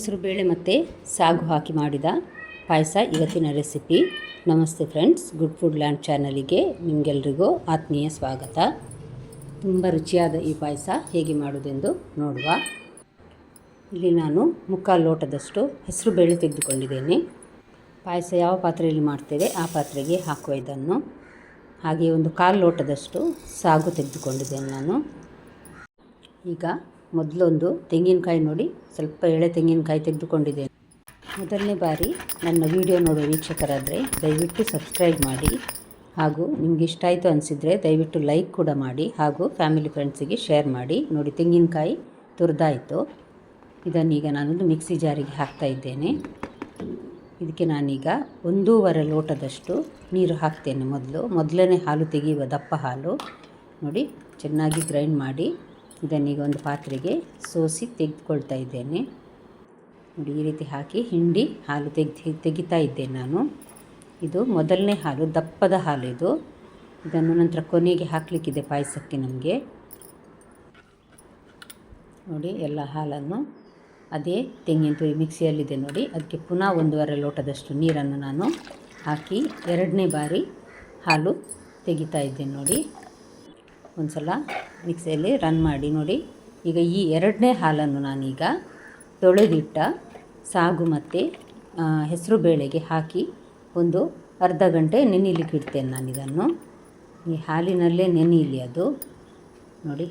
ಹೆಸರುಬೇಳೆ ಮತ್ತು ಸಾಗು ಹಾಕಿ ಮಾಡಿದ ಪಾಯಸ ಇವತ್ತಿನ ರೆಸಿಪಿ. ನಮಸ್ತೆ ಫ್ರೆಂಡ್ಸ್, ಗುಡ್ ಫುಡ್ ಲ್ಯಾಂಡ್ ಚಾನಲಿಗೆ ನಿಮಗೆಲ್ರಿಗೂ ಆತ್ಮೀಯ ಸ್ವಾಗತ. ತುಂಬ ರುಚಿಯಾದ ಈ ಪಾಯಸ ಹೇಗೆ ಮಾಡೋದೆಂದು ನೋಡುವ. ಇಲ್ಲಿ ನಾನು ಮುಕ್ಕಾಲು ಲೋಟದಷ್ಟು ಹೆಸರುಬೇಳೆ ತೆಗೆದುಕೊಂಡಿದ್ದೇನೆ. ಪಾಯಸ ಯಾವ ಪಾತ್ರೆಯಲ್ಲಿ ಮಾಡ್ತೇವೆ ಆ ಪಾತ್ರೆಗೆ ಹಾಕುವ ಇದನ್ನು. ಹಾಗೆ ಒಂದು ಕಾಲು ಲೋಟದಷ್ಟು ಸಾಗು ತೆಗೆದುಕೊಂಡಿದ್ದೇನೆ ನಾನು. ಈಗ ಮೊದಲೊಂದು ತೆಂಗಿನಕಾಯಿ ನೋಡಿ, ಸ್ವಲ್ಪ ಎಳೆ ತೆಂಗಿನಕಾಯಿ ತೆಗೆದುಕೊಂಡಿದ್ದೇನೆ. ಮೊದಲನೇ ಬಾರಿ ನನ್ನ ವಿಡಿಯೋ ನೋಡೋ ವೀಕ್ಷಕರಾದರೆ ದಯವಿಟ್ಟು ಸಬ್ಸ್ಕ್ರೈಬ್ ಮಾಡಿ, ಹಾಗೂ ನಿಮಗೆ ಇಷ್ಟ ಆಯಿತು ಅನಿಸಿದರೆ ದಯವಿಟ್ಟು ಲೈಕ್ ಕೂಡ ಮಾಡಿ, ಹಾಗೂ ಫ್ಯಾಮಿಲಿ ಫ್ರೆಂಡ್ಸಿಗೆ ಶೇರ್ ಮಾಡಿ. ನೋಡಿ, ತೆಂಗಿನಕಾಯಿ ತುರಿದಾಯಿತು. ಇದನ್ನೀಗ ನಾನೊಂದು ಮಿಕ್ಸಿ ಜಾರಿಗೆ ಹಾಕ್ತಾ ಇದ್ದೇನೆ. ಇದಕ್ಕೆ ನಾನೀಗ 1.5 ಲೋಟದಷ್ಟು ನೀರು ಹಾಕ್ತೇನೆ. ಮೊದಲನೇ ಹಾಲು ತೆಗೆಯುವ ದಪ್ಪ ಹಾಲು ನೋಡಿ, ಚೆನ್ನಾಗಿ ಗ್ರೈಂಡ್ ಮಾಡಿ ಇದನ್ನೀಗ ಒಂದು ಪಾತ್ರೆಗೆ ಸೋಸಿ ತೆಗೆದುಕೊಳ್ತಾ ಇದ್ದೇನೆ. ನೋಡಿ, ಈ ರೀತಿ ಹಾಕಿ ಹಿಂಡಿ ಹಾಲು ತೆಗಿತಾ ಇದ್ದೇನೆ ನಾನು. ಇದು ಮೊದಲನೇ ಹಾಲು, ದಪ್ಪದ ಹಾಲು ಇದು. ಇದನ್ನು ನಂತರ ಕೊನೆಗೆ ಹಾಕಲಿಕ್ಕಿದೆ ಪಾಯಸಕ್ಕೆ ನಮಗೆ. ನೋಡಿ, ಎಲ್ಲ ಹಾಲನ್ನು ಅದೇ ತೆಂಗಿನ ತುರಿ ಮಿಕ್ಸಿಯಲ್ಲಿದೆ ನೋಡಿ, ಅದಕ್ಕೆ ಪುನಃ 1.5 ಲೋಟದಷ್ಟು ನೀರನ್ನು ನಾನು ಹಾಕಿ 2ನೇ ಬಾರಿ ಹಾಲು ತೆಗಿತಾ ಇದ್ದೇನೆ. ನೋಡಿ, ಒಂದು ಸಲ ಮಿಕ್ಸಿಯಲ್ಲಿ ರನ್ ಮಾಡಿ ನೋಡಿ. ಈಗ ಈ 2ನೇ ಹಾಲನ್ನು ನಾನೀಗ ತೊಳೆದಿಟ್ಟ ಸಾಗು ಮತ್ತು ಹೆಸರುಬೇಳೆಗೆ ಹಾಕಿ ಒಂದು ಅರ್ಧ ಗಂಟೆ ನೆನೆಯಲಿಕ್ಕೆ ಇಡ್ತೇನೆ ನಾನು. ಇದನ್ನು ಈ ಹಾಲಿನಲ್ಲೇ ನೆನೆಯಲಿ ಅದು. ನೋಡಿ,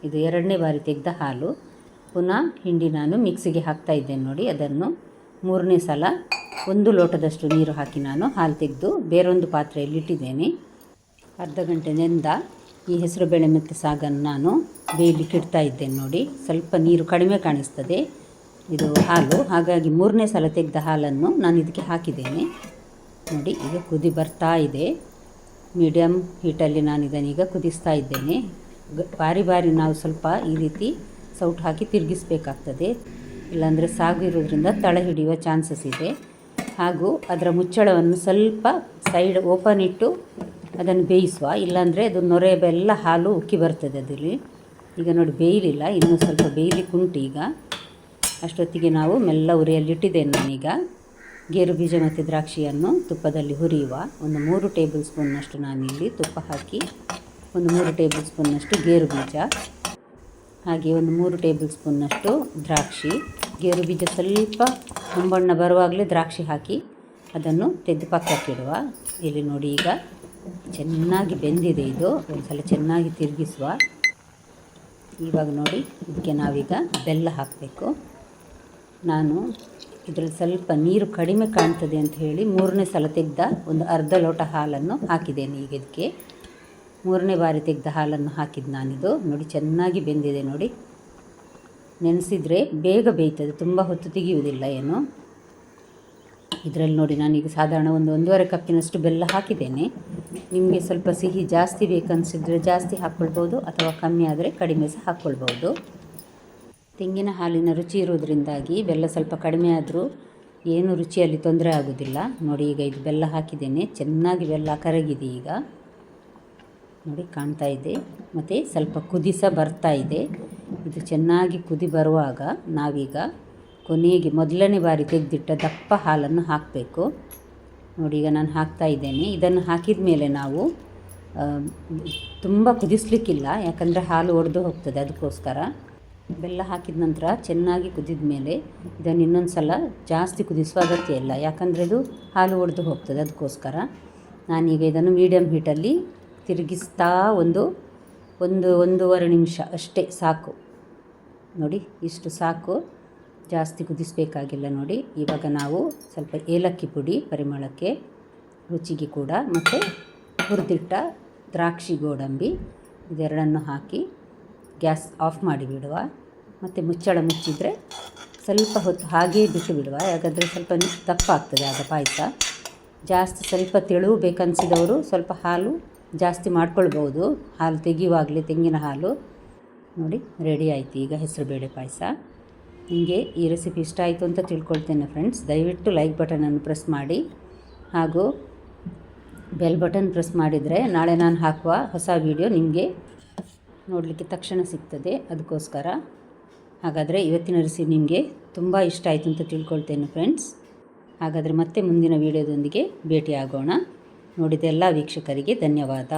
ಇದು 2ನೇ ಬಾರಿ ತೆಗೆದ ಹಾಲು. ಪುನಃ ಹಿಂಡಿ ನಾನು ಮಿಕ್ಸಿಗೆ ಹಾಕ್ತಾ ಇದ್ದೇನೆ ನೋಡಿ. ಅದನ್ನು 3ನೇ ಸಲ 1 ಲೋಟದಷ್ಟು ನೀರು ಹಾಕಿ ನಾನು ಹಾಲು ತೆಗೆದು ಬೇರೊಂದು ಪಾತ್ರೆಯಲ್ಲಿ ಇಟ್ಟಿದ್ದೇನೆ. ಅರ್ಧ ಗಂಟೆ ನೆಂದ ಈ ಹೆಸರುಬೇಳೆ ಮತ್ತು ಸಾಗನ್ನು ನಾನು ಬೇಯಲಿಕ್ಕೆ ಇಡ್ತಾ ಇದ್ದೇನೆ. ನೋಡಿ, ಸ್ವಲ್ಪ ನೀರು ಕಡಿಮೆ ಕಾಣಿಸ್ತದೆ ಇದು ಹಾಲು, ಹಾಗಾಗಿ 3ನೇ ಸಲ ತೆಗೆದ ಹಾಲನ್ನು ನಾನು ಇದಕ್ಕೆ ಹಾಕಿದ್ದೇನೆ. ನೋಡಿ, ಈಗ ಕುದಿ ಬರ್ತಾ ಇದೆ. ಮೀಡಿಯಮ್ ಹೀಟಲ್ಲಿ ನಾನು ಇದನ್ನೀಗ ಕುದಿಸ್ತಾ ಇದ್ದೇನೆ. ಬಾರಿ ನಾವು ಸ್ವಲ್ಪ ಈ ರೀತಿ ಸೌಟು ಹಾಕಿ ತಿರುಗಿಸ್ಬೇಕಾಗ್ತದೆ, ಇಲ್ಲಾಂದರೆ ಸಾಗು ಇರೋದ್ರಿಂದ ತಳ ಹಿಡಿಯುವ ಚಾನ್ಸಸ್ ಇದೆ. ಹಾಗೂ ಅದರ ಮುಚ್ಚಳವನ್ನು ಸ್ವಲ್ಪ ಸೈಡ್ ಓಪನ್ ಇಟ್ಟು ಅದನ್ನು ಬೇಯಿಸುವ, ಇಲ್ಲಾಂದರೆ ಅದು ನೊರೆ ಬೆಲ್ಲ ಹಾಲು ಉಕ್ಕಿ ಬರ್ತದೆ ಅದರಲ್ಲಿ. ಈಗ ನೋಡಿ, ಬೇಯಲಿಲ್ಲ, ಇನ್ನೂ ಸ್ವಲ್ಪ ಬೇಯಲಿಕ್ಕೆ ಉಂಟು. ಈಗ ಅಷ್ಟೊತ್ತಿಗೆ ನಾವು ಮೆಲ್ಲ ಉರಿಯಲ್ಲಿಟ್ಟಿದ್ದೇನೆ ನಾನೀಗ. ಗೇರು ಬೀಜ ಮತ್ತು ದ್ರಾಕ್ಷಿಯನ್ನು ತುಪ್ಪದಲ್ಲಿ ಹುರಿಯುವ. ಒಂದು 3 ಟೇಬಲ್ ಸ್ಪೂನ್ನಷ್ಟು ನಾನಿಲ್ಲಿ ತುಪ್ಪ ಹಾಕಿ, ಒಂದು 3 ಟೇಬಲ್ ಸ್ಪೂನ್ನಷ್ಟು ಗೇರು ಬೀಜ, ಹಾಗೆ ಒಂದು 3 ಟೇಬಲ್ ಸ್ಪೂನ್ನಷ್ಟು ದ್ರಾಕ್ಷಿ. ಗೇರು ಬೀಜ ಸ್ವಲ್ಪ ಹೊಂಬಣ್ಣ ಬರುವಾಗಲೇ ದ್ರಾಕ್ಷಿ ಹಾಕಿ ಅದನ್ನು ತೆಗೆದು ಪಕ್ಕಕ್ಕಿಡುವ. ಇಲ್ಲಿ ನೋಡಿ, ಈಗ ಚೆನ್ನಾಗಿ ಬೆಂದಿದೆ ಇದು. ಒಂದು ಸಲ ಚೆನ್ನಾಗಿ ತಿರುಗಿಸುವ. ಇವಾಗ ನೋಡಿ, ಇದಕ್ಕೆ ನಾವೀಗ ಬೆಲ್ಲ ಹಾಕಬೇಕು. ನಾನು ಇದರಲ್ಲಿ ಸ್ವಲ್ಪ ನೀರು ಕಡಿಮೆ ಕಾಣ್ತದೆ ಅಂತ ಹೇಳಿ 3ನೇ ಸಲ ತೆಗೆದ ಒಂದು ಅರ್ಧ ಲೋಟ ಹಾಲನ್ನು ಹಾಕಿದ್ದೇನೆ. ಈಗ ಇದಕ್ಕೆ 3ನೇ ಬಾರಿ ತೆಗೆದ ಹಾಲನ್ನು ಹಾಕಿದ್ದು ನಾನಿದು. ನೋಡಿ, ಚೆನ್ನಾಗಿ ಬೆಂದಿದೆ ನೋಡಿ. ನೆನೆಸಿದರೆ ಬೇಗ ಬೇಯ್ತದೆ, ತುಂಬ ಹೊತ್ತು ತೆಗೆಯುವುದಿಲ್ಲ ಏನು. ಇದರಲ್ಲಿ ನೋಡಿ, ನಾನೀಗ ಸಾಧಾರಣ ಒಂದು 1.5 ಕಪ್ಪಿನಷ್ಟು ಬೆಲ್ಲ ಹಾಕಿದ್ದೇನೆ. ನಿಮಗೆ ಸ್ವಲ್ಪ ಸಿಹಿ ಜಾಸ್ತಿ ಬೇಕನ್ನಿಸಿದ್ರೆ ಜಾಸ್ತಿ ಹಾಕ್ಕೊಳ್ಬೋದು, ಅಥವಾ ಕಮ್ಮಿ ಆದರೆ ಕಡಿಮೆ ಸಹ ಹಾಕ್ಕೊಳ್ಬೋದು. ತೆಂಗಿನ ಹಾಲಿನ ರುಚಿ ಇರೋದ್ರಿಂದಾಗಿ ಬೆಲ್ಲ ಸ್ವಲ್ಪ ಕಡಿಮೆ ಆದರೂ ಏನು ರುಚಿಯಲ್ಲಿ ತೊಂದರೆ ಆಗೋದಿಲ್ಲ. ನೋಡಿ, ಈಗ ಇದು ಬೆಲ್ಲ ಹಾಕಿದ್ದೇನೆ. ಚೆನ್ನಾಗಿ ಬೆಲ್ಲ ಕರಗಿದೆ ಈಗ ನೋಡಿ, ಕಾಣ್ತಾ ಇದೆ. ಮತ್ತು ಸ್ವಲ್ಪ ಕುದಿ ಸಹ ಬರ್ತಾ ಇದೆ. ಇದು ಚೆನ್ನಾಗಿ ಕುದಿ ಬರುವಾಗ ನಾವೀಗ ಕೊನೆಗೆ ಮೊದಲನೇ ಬಾರಿ ತೆಗೆದಿಟ್ಟ ದಪ್ಪ ಹಾಲನ್ನು ಹಾಕಬೇಕು. ನೋಡಿ, ಈಗ ನಾನು ಹಾಕ್ತಾ ಇದ್ದೇನೆ. ಇದನ್ನು ಹಾಕಿದ ಮೇಲೆ ನಾವು ತುಂಬ ಕುದಿಸ್ಲಿಕ್ಕಿಲ್ಲ, ಯಾಕಂದರೆ ಹಾಲು ಒಡೆದು ಹೋಗ್ತದೆ, ಅದಕ್ಕೋಸ್ಕರ. ಬೆಲ್ಲ ಹಾಕಿದ ನಂತರ ಚೆನ್ನಾಗಿ ಕುದಿದ ಮೇಲೆ ಇದನ್ನು ಇನ್ನೊಂದು ಸಲ ಜಾಸ್ತಿ ಕುದಿಸುವ ಅಗತ್ಯ ಇಲ್ಲ, ಯಾಕಂದರೆ ಇದು ಹಾಲು ಒಡೆದು ಹೋಗ್ತದೆ, ಅದಕ್ಕೋಸ್ಕರ. ನಾನೀಗ ಇದನ್ನು ಮೀಡಿಯಮ್ ಹೀಟಲ್ಲಿ ತಿರುಗಿಸ್ತಾ ಒಂದೂವರೆ ನಿಮಿಷ ಅಷ್ಟೇ ಸಾಕು. ನೋಡಿ, ಇಷ್ಟು ಸಾಕು, ಜಾಸ್ತಿ ಕುದಿಸಬೇಕಾಗಿಲ್ಲ. ನೋಡಿ, ಇವಾಗ ನಾವು ಸ್ವಲ್ಪ ಏಲಕ್ಕಿ ಪುಡಿ ಪರಿಮಳಕ್ಕೆ, ರುಚಿಗೆ ಕೂಡ, ಮತ್ತು ಹುರಿದಿಟ್ಟ ದ್ರಾಕ್ಷಿ ಗೋಡಂಬಿ ಇದೆರಡನ್ನು ಹಾಕಿ ಗ್ಯಾಸ್ ಆಫ್ ಮಾಡಿ ಬಿಡುವ. ಮತ್ತು ಮುಚ್ಚಳ ಮುಚ್ಚಿದರೆ ಸ್ವಲ್ಪ ಹೊತ್ತು ಹಾಗೇ ಬಿಟ್ಟು ಬಿಡುವ, ಯಾಕಂದರೆ ಸ್ವಲ್ಪ ದಪ್ಪ ಆಗ್ತದೆ ಆಗ ಪಾಯಸ. ಜಾಸ್ತಿ ಸ್ವಲ್ಪ ತೆಳು ಬೇಕನ್ನಿಸಿದವರು ಸ್ವಲ್ಪ ಹಾಲು ಜಾಸ್ತಿ ಮಾಡ್ಕೊಳ್ಬೋದು, ಹಾಲು ತೆಗೆಯುವಾಗಲೇ ತೆಂಗಿನ ಹಾಲು. ನೋಡಿ, ರೆಡಿ ಆಯಿತು ಈಗ ಹೆಸರುಬೇಳೆ ಪಾಯಸ. ನಿಮಗೆ ಈ ರೆಸಿಪಿ ಇಷ್ಟ ಆಯಿತು ಅಂತ ತಿಳ್ಕೊಳ್ತೇನೆ ಫ್ರೆಂಡ್ಸ್. ದಯವಿಟ್ಟು ಲೈಕ್ ಬಟನನ್ನು ಪ್ರೆಸ್ ಮಾಡಿ, ಹಾಗೂ ಬೆಲ್ ಬಟನ್ ಪ್ರೆಸ್ ಮಾಡಿದರೆ ನಾಳೆ ನಾನು ಹಾಕುವ ಹೊಸ ವಿಡಿಯೋ ನಿಮಗೆ ನೋಡಲಿಕ್ಕೆ ತಕ್ಷಣ ಸಿಗ್ತದೆ, ಅದಕ್ಕೋಸ್ಕರ. ಹಾಗಾದರೆ ಇವತ್ತಿನ ರೆಸಿಪಿ ನಿಮಗೆ ತುಂಬ ಇಷ್ಟ ಆಯಿತು ಅಂತ ತಿಳ್ಕೊಳ್ತೇನೆ ಫ್ರೆಂಡ್ಸ್. ಹಾಗಾದರೆ ಮತ್ತೆ ಮುಂದಿನ ವೀಡಿಯೋದೊಂದಿಗೆ ಭೇಟಿಯಾಗೋಣ. ನೋಡಿದ ಎಲ್ಲ ವೀಕ್ಷಕರಿಗೆ ಧನ್ಯವಾದ.